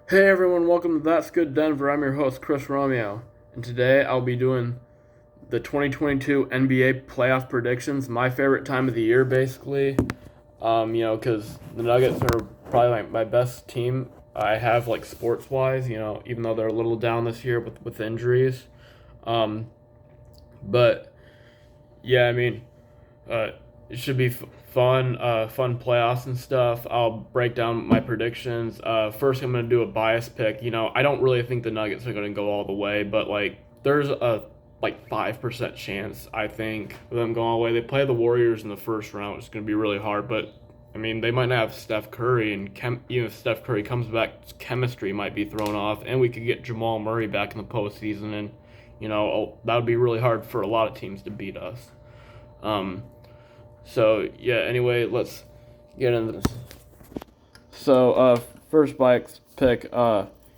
Hey everyone, welcome to That's Good Denver. I'm your host, Chris Romeo, and today I'll be doing the 2022 NBA playoff predictions. My favorite time of the year, basically. Because the Nuggets are probably my best team I have, like sports wise. Even though they're a little down this year with injuries. Um, but yeah, uh, it should be fun playoffs and stuff. I'll break down my predictions. First, I'm gonna do a bias pick. I don't really think the Nuggets are gonna go all the way, but like there's a 5% chance I think of them going all the way. They play the Warriors in the first round, which is gonna be really hard. But they might not have Steph Curry, and even if Steph Curry comes back, chemistry might be thrown off, and we could get Jamal Murray back in the postseason, and that would be really hard for a lot of teams to beat us. Um, so yeah. Anyway, let's get into this. So first bikes pick.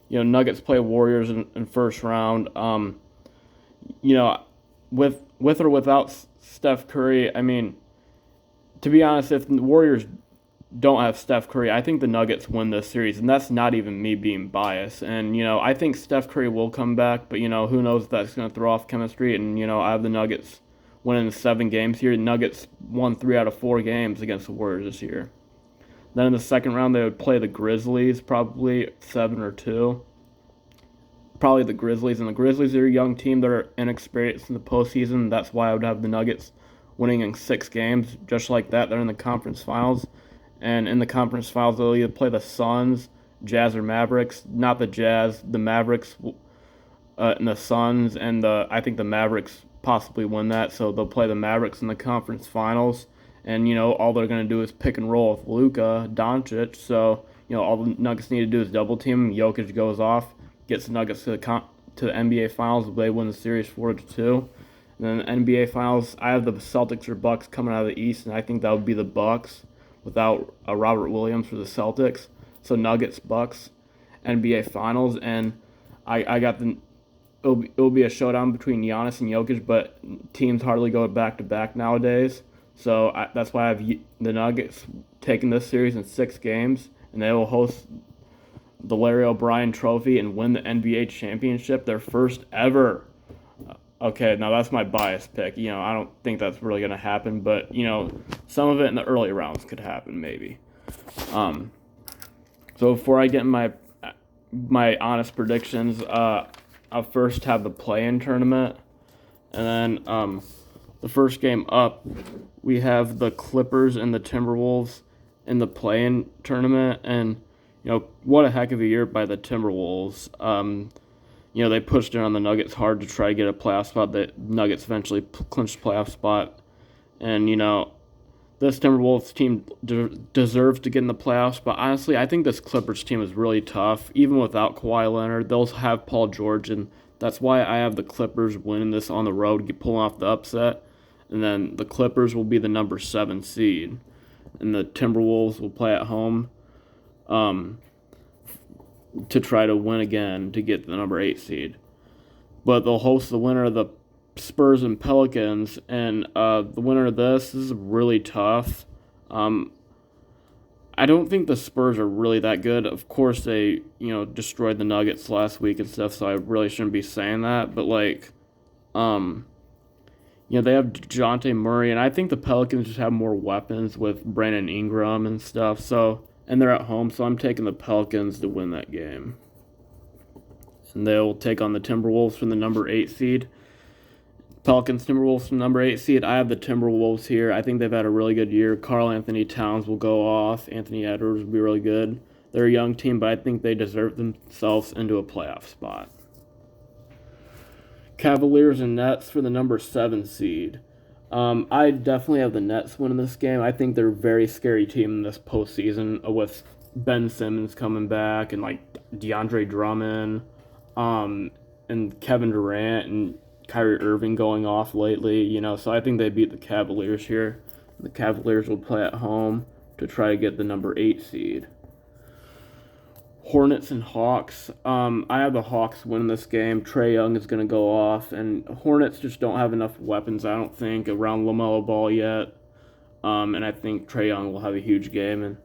Nuggets play Warriors in first round. You know, with or without Steph Curry, to be honest, if the Warriors don't have Steph Curry, I think the Nuggets win this series, and that's not even me being biased. And I think Steph Curry will come back, but who knows if that's going to throw off chemistry. And I have the Nuggets winning 7 games here. The Nuggets won 3 out of 4 games against the Warriors this year. Then in the second round, they would play the Grizzlies, probably 7 or 2. Probably the Grizzlies, and the Grizzlies are a young team that are inexperienced in the postseason. That's why I would have the Nuggets winning in 6 games, just like that. They're in the conference finals, and in the conference finals, they'll either play the Suns, Jazz, or Mavericks. Not the Jazz, the Mavericks, and the Suns, and I think the Mavericks possibly win that. So they'll play the Mavericks in the conference finals, and all they're gonna do is pick and roll with Luka Doncic. So all the Nuggets need to do is double team him. Jokic goes off, gets the Nuggets to the NBA Finals. They win the series 4-2. And then the NBA Finals, I have the Celtics or Bucks coming out of the East, and I think that would be the Bucks without Robert Williams for the Celtics. So Nuggets, Bucks, NBA Finals, and I got the. It'll be a showdown between Giannis and Jokic, but teams hardly go back to back nowadays. So that's why I have the Nuggets taking this series in 6 games, and they will host the Larry O'Brien Trophy and win the NBA championship, their first ever. Okay, now that's my bias pick. I don't think that's really going to happen, but some of it in the early rounds could happen maybe. Um, so before I get in my honest predictions, I'll first have the play-in tournament, and then the first game up, we have the Clippers and the Timberwolves in the play-in tournament, and what a heck of a year by the Timberwolves. They pushed in on the Nuggets hard to try to get a playoff spot. The Nuggets eventually clinched a playoff spot. And, this Timberwolves team deserves to get in the playoffs. But honestly, I think this Clippers team is really tough. Even without Kawhi Leonard, they'll have Paul George. And that's why I have the Clippers winning this on the road, pulling off the upset. And then the Clippers will be the number 7 seed. And the Timberwolves will play at home. To try to win again to get the number 8 seed. But they'll host the winner of the Spurs and Pelicans, and the winner of this is really tough. I don't think the Spurs are really that good. Of course, they destroyed the Nuggets last week and stuff, so I really shouldn't be saying that. But they have DeJounte Murray, and I think the Pelicans just have more weapons with Brandon Ingram and stuff. And they're at home, so I'm taking the Pelicans to win that game. And they'll take on the Timberwolves from the number 8 seed. Pelicans, Timberwolves from the number 8 seed. I have the Timberwolves here. I think they've had a really good year. Karl Anthony Towns will go off. Anthony Edwards will be really good. They're a young team, but I think they deserve themselves into a playoff spot. Cavaliers and Nets for the number 7 seed. I definitely have the Nets winning this game. I think they're a very scary team in this postseason with Ben Simmons coming back and DeAndre Drummond, and Kevin Durant and Kyrie Irving going off lately. So I think they beat the Cavaliers here. The Cavaliers will play at home to try to get the number 8 seed. Hornets and Hawks. I have the Hawks winning this game. Trae Young is going to go off, and Hornets just don't have enough weapons, I don't think, around LaMelo Ball yet. And I think Trae Young will have a huge game, and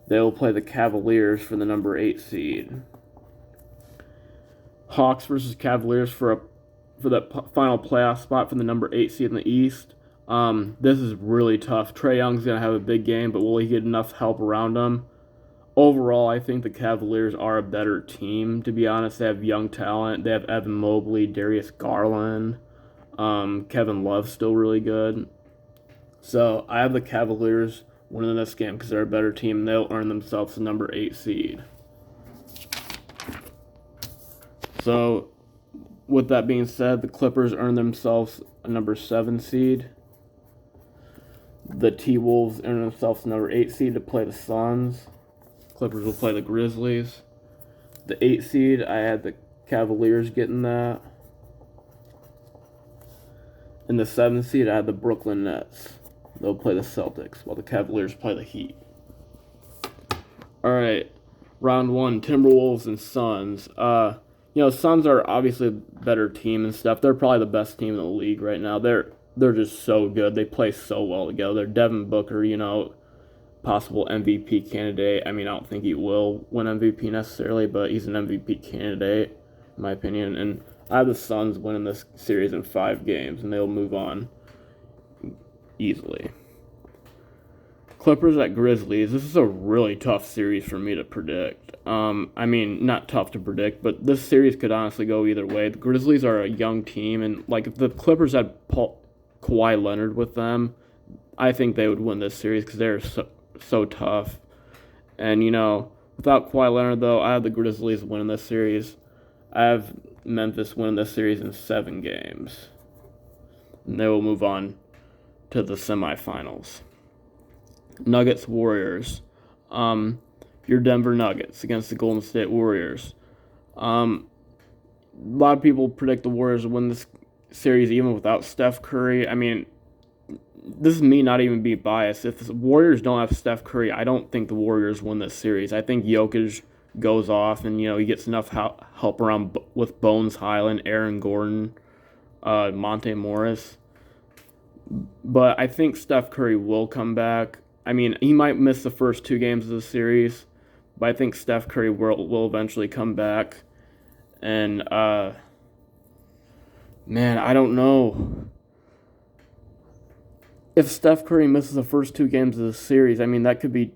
they will play the Cavaliers for the number 8 seed. Hawks versus Cavaliers for that final playoff spot for the number 8 seed in the East. This is really tough. Trae Young's gonna have a big game, but will he get enough help around him? Overall, I think the Cavaliers are a better team. To be honest, they have young talent. They have Evan Mobley, Darius Garland, Kevin Love's still really good. So I have the Cavaliers winning this game because they're a better team and they'll earn themselves the number 8 seed. So, with that being said, the Clippers earn themselves a number 7 seed. The T-Wolves earn themselves a number 8 seed to play the Suns. Clippers will play the Grizzlies. The 8 seed, I had the Cavaliers getting that. In the 7 seed, I had the Brooklyn Nets. They'll play the Celtics, while the Cavaliers play the Heat. Alright, round 1, Timberwolves and Suns. Suns are obviously a better team and stuff. They're probably the best team in the league right now. They're just so good. They play so well together. Devin Booker, possible MVP candidate. I mean, I don't think he will win MVP necessarily, but he's an MVP candidate, in my opinion. And I have the Suns winning this series in 5 games, and they'll move on easily. Clippers at Grizzlies. This is a really tough series for me to predict. Not tough to predict, but this series could honestly go either way. The Grizzlies are a young team, and if the Clippers had Kawhi Leonard with them, I think they would win this series because they're so tough. And, without Kawhi Leonard, though, I have the Grizzlies winning this series. I have Memphis winning this series in 7 games. And they will move on to the semifinals. Nuggets Warriors. Your Denver Nuggets against the Golden State Warriors. A lot of people predict the Warriors will win this series even without Steph Curry. I mean, this is me not even being biased. If the Warriors don't have Steph Curry, I don't think the Warriors win this series. I think Jokic goes off and, he gets enough help around with Bones Highland, Aaron Gordon, Monte Morris. But I think Steph Curry will come back. I mean, he might miss the first 2 games of the series, but I think Steph Curry will eventually come back. And, I don't know. If Steph Curry misses the first 2 games of the series, that could be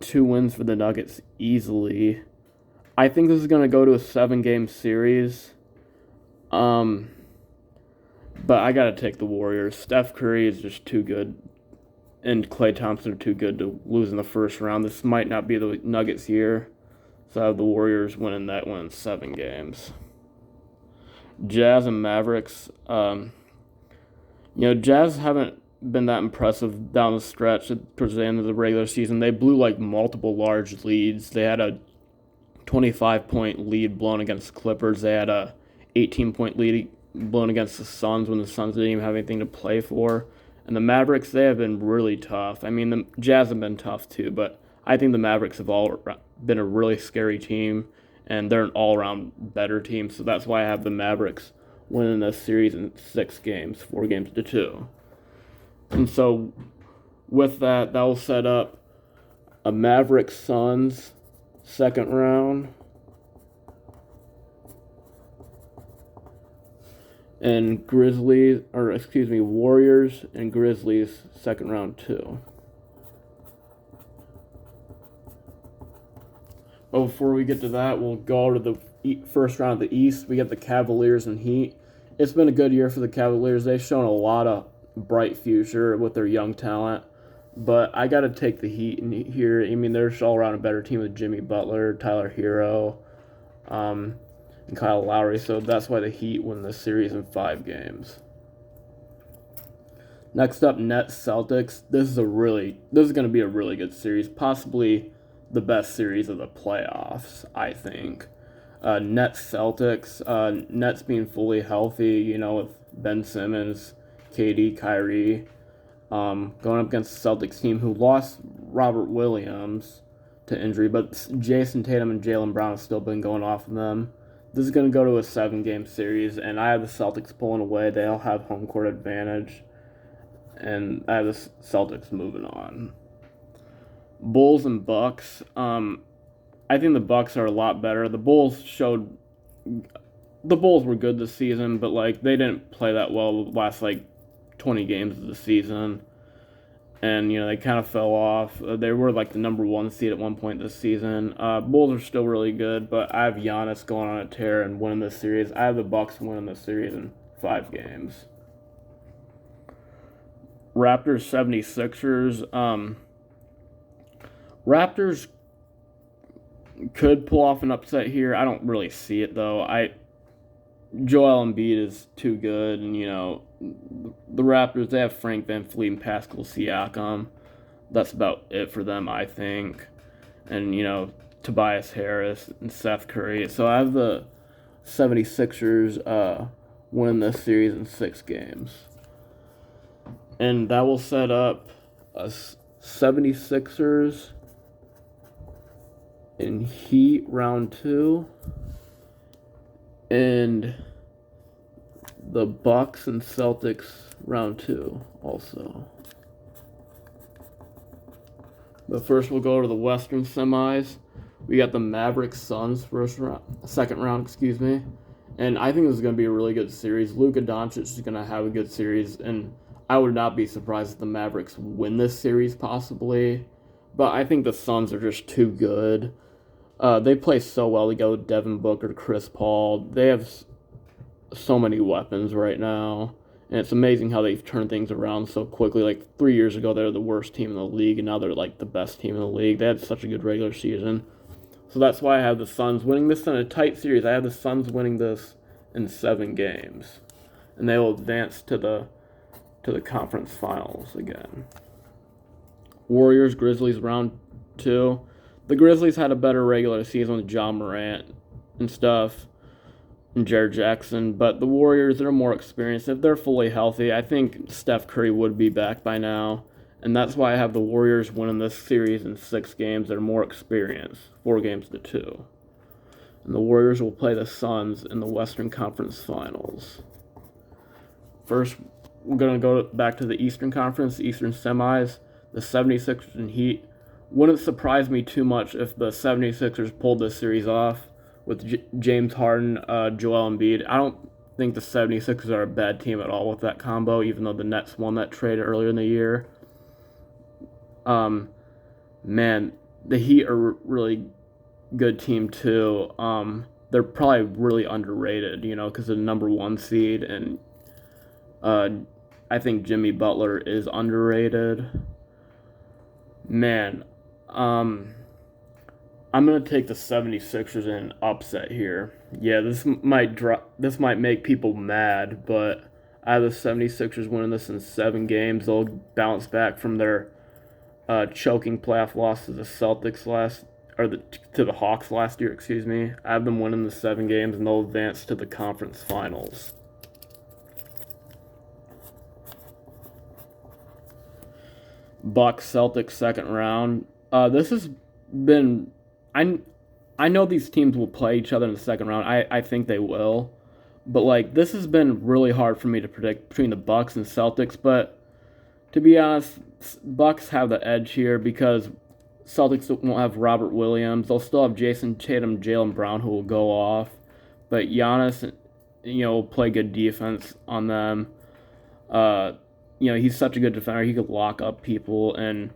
2 wins for the Nuggets easily. I think this is going to go to a 7-game series. But I got to take the Warriors. Steph Curry is just too good, and Klay Thompson are too good to lose in the first round. This might not be the Nuggets' year, so I have the Warriors winning that one in 7 games. Jazz and Mavericks. Jazz haven't been that impressive down the stretch towards the end of the regular season. They blew multiple large leads. They had a 25-point lead blown against the Clippers. They had a 18-point lead blown against the Suns when the Suns didn't even have anything to play for. And the Mavericks, they have been really tough. The Jazz have been tough too, but I think the Mavericks have all been a really scary team, and they're an all-around better team. So that's why I have the Mavericks winning this series in 6 games, 4 games to 2. And so with that will set up a Mavericks Suns second round, and Warriors and Grizzlies second round too. But before we get to that, we'll go to the first round of the East. We got the Cavaliers and Heat. It's been a good year for the Cavaliers. They've shown a lot of bright future with their young talent. But I got to take the Heat in here. They're just all around a better team with Jimmy Butler, Tyler Hero, and Kyle Lowry. So that's why the Heat win this series in 5 games. Next up, Nets Celtics. This is going to be a really good series. Possibly the best series of the playoffs, I think. Nets Celtics. Nets being fully healthy, with Ben Simmons, KD, Kyrie. Going up against the Celtics team who lost Robert Williams to injury, but Jason Tatum and Jaylen Brown have still been going off of them. This is going to go to a 7-game series, and I have the Celtics pulling away. They'll have home court advantage, and I have the Celtics moving on. Bulls and Bucks. I think the Bucks are a lot better. The Bulls showed the Bulls were good this season, but like they didn't play that well the last like 20 games of the season, and they kind of fell off. They were like the number one seed at one point this season. Bulls are still really good, but I have Giannis going on a tear and winning this series. I have the Bucks winning this series in 5 games. Raptors 76ers. Raptors could pull off an upset here. I don't really see it though. Joel Embiid is too good, and the Raptors, they have Frank VanVleet and Pascal Siakam. That's about it for them, I think. And Tobias Harris and Seth Curry. So I have the 76ers winning this series in 6 games. And that will set up a 76ers in Heat round 2. And the Bucks and Celtics round 2 also. But first we'll go to the Western semis. We got the Mavericks Suns second round, and I think this is going to be a really good series. Luka Doncic is going to have a good series, and I would not be surprised if the Mavericks win this series possibly. But I think the Suns are just too good. They play so well together with Devin Booker, Chris Paul. They have so many weapons right now. And it's amazing how they've turned things around so quickly. Like 3 years ago, they were the worst team in the league, and now they're like the best team in the league. They had such a good regular season. So that's why I have the Suns winning this in a tight series. I have the Suns winning this in 7 games. And they will advance to the conference finals again. Warriors, Grizzlies, round 2. The Grizzlies had a better regular season with John Morant and stuff, and Jared Jackson, but the Warriors, they're more experienced. If they're fully healthy, I think Steph Curry would be back by now, and that's why I have the Warriors winning this series in 6 games. They're more experienced, 4 games to 2. And the Warriors will play the Suns in the Western Conference Finals. First, we're going to go back to the Eastern Conference, Eastern semis, the 76ers and Heat. Wouldn't surprise me too much if the 76ers pulled this series off with James Harden, Joel Embiid. I don't think the 76ers are a bad team at all with that combo, even though the Nets won that trade earlier in the year. Man, the Heat are a really good team too. They're probably really underrated, because they're the number 1 seed, and I think Jimmy Butler is underrated. Man, I'm going to take the 76ers in an upset here. Yeah, this might make people mad, but I have the 76ers winning this in 7 games. They'll bounce back from their choking playoff loss to the Celtics to the Hawks last year, I have them winning the 7 games, and they'll advance to the conference finals. Bucks Celtics second round. This has been I know these teams will play each other in the second round. I think they will. But this has been really hard for me to predict between the Bucks and Celtics, but to be honest, Bucks have the edge here because Celtics won't have Robert Williams. They'll still have Jason Tatum, Jaylen Brown, who will go off. But Giannis, will play good defense on them. He's such a good defender. He could lock up people, and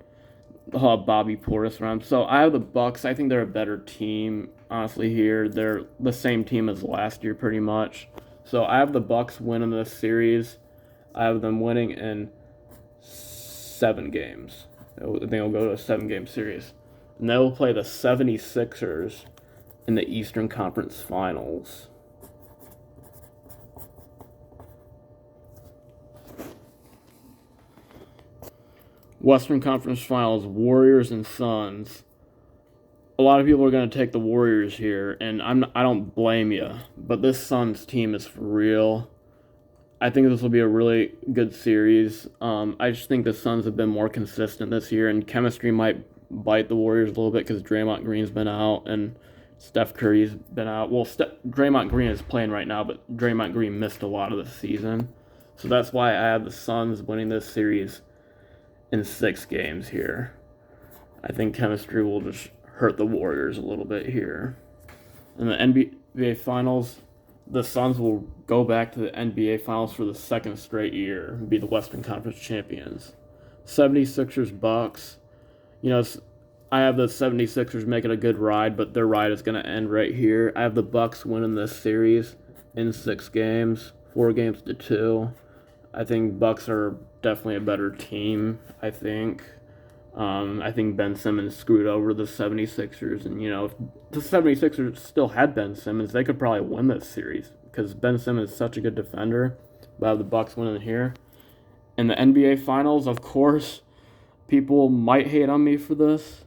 he'll have Bobby Portis around. So I have the Bucks. I think they're a better team, honestly, here. They're the same team as last year, pretty much. So I have the Bucks winning this series. I have them winning in 7 games. I think it'll go to a 7-game series. And they will play the 76ers in the Eastern Conference Finals. Western Conference Finals, Warriors and Suns. A lot of people are going to take the Warriors here, and I don't blame you. But this Suns team is for real. I think this will be a really good series. I just think the Suns have been more consistent this year, and chemistry might bite the Warriors a little bit because Draymond Green's been out and Steph Curry's been out. Well, Draymond Green is playing right now, but Draymond Green missed a lot of the season. So that's why I have the Suns winning this series in 6 games here. I think chemistry will just hurt the Warriors a little bit here. In the NBA Finals, the Suns will go back to the NBA Finals for the second straight year and be the Western Conference champions. 76ers Bucks. I have the 76ers making a good ride, but their ride is going to end right here. I have the Bucks winning this series in 6 games, 4-2. I think Bucks are definitely a better team, I think. I think Ben Simmons screwed over the 76ers. And, if the 76ers still had Ben Simmons, they could probably win this series because Ben Simmons is such a good defender. But I have the Bucks winning here. In the NBA Finals, of course, people might hate on me for this,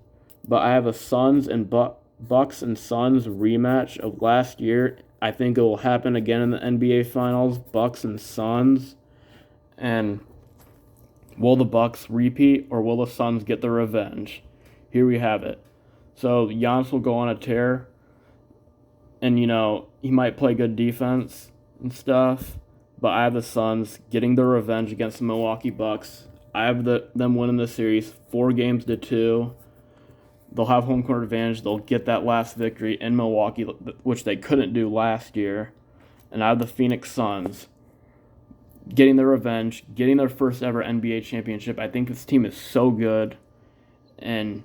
but I have a Suns and Bucks and Suns rematch of last year. I think it will happen again in the NBA Finals, Bucks and Suns. And will the Bucks repeat or will the Suns get their revenge? Here we have it. So Giannis will go on a tear, and he might play good defense and stuff, but I have the Suns getting their revenge against the Milwaukee Bucks. I have them winning the series 4-2. They'll have home court advantage. They'll get that last victory in Milwaukee, which they couldn't do last year. And I have the Phoenix Suns getting their revenge, getting their first ever NBA championship. I think this team is so good, and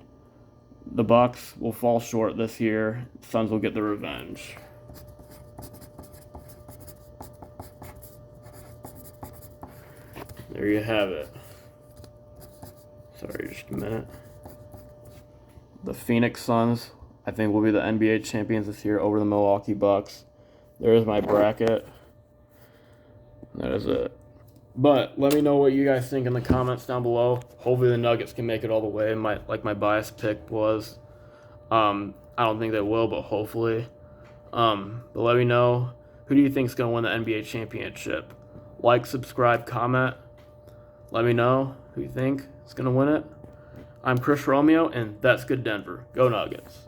the Bucks will fall short this year. Suns will get the revenge. There you have it. Sorry, just a minute. The Phoenix Suns, I think, will be the NBA champions this year over the Milwaukee Bucks. There's my bracket. That is it. But let me know what you guys think in the comments down below. Hopefully the Nuggets can make it all the way. Like my bias pick was. I don't think they will, but hopefully. But let me know, who do you think is going to win the NBA championship? Like, subscribe, comment. Let me know who you think is going to win it. I'm Chris Romeo, and that's good Denver. Go Nuggets.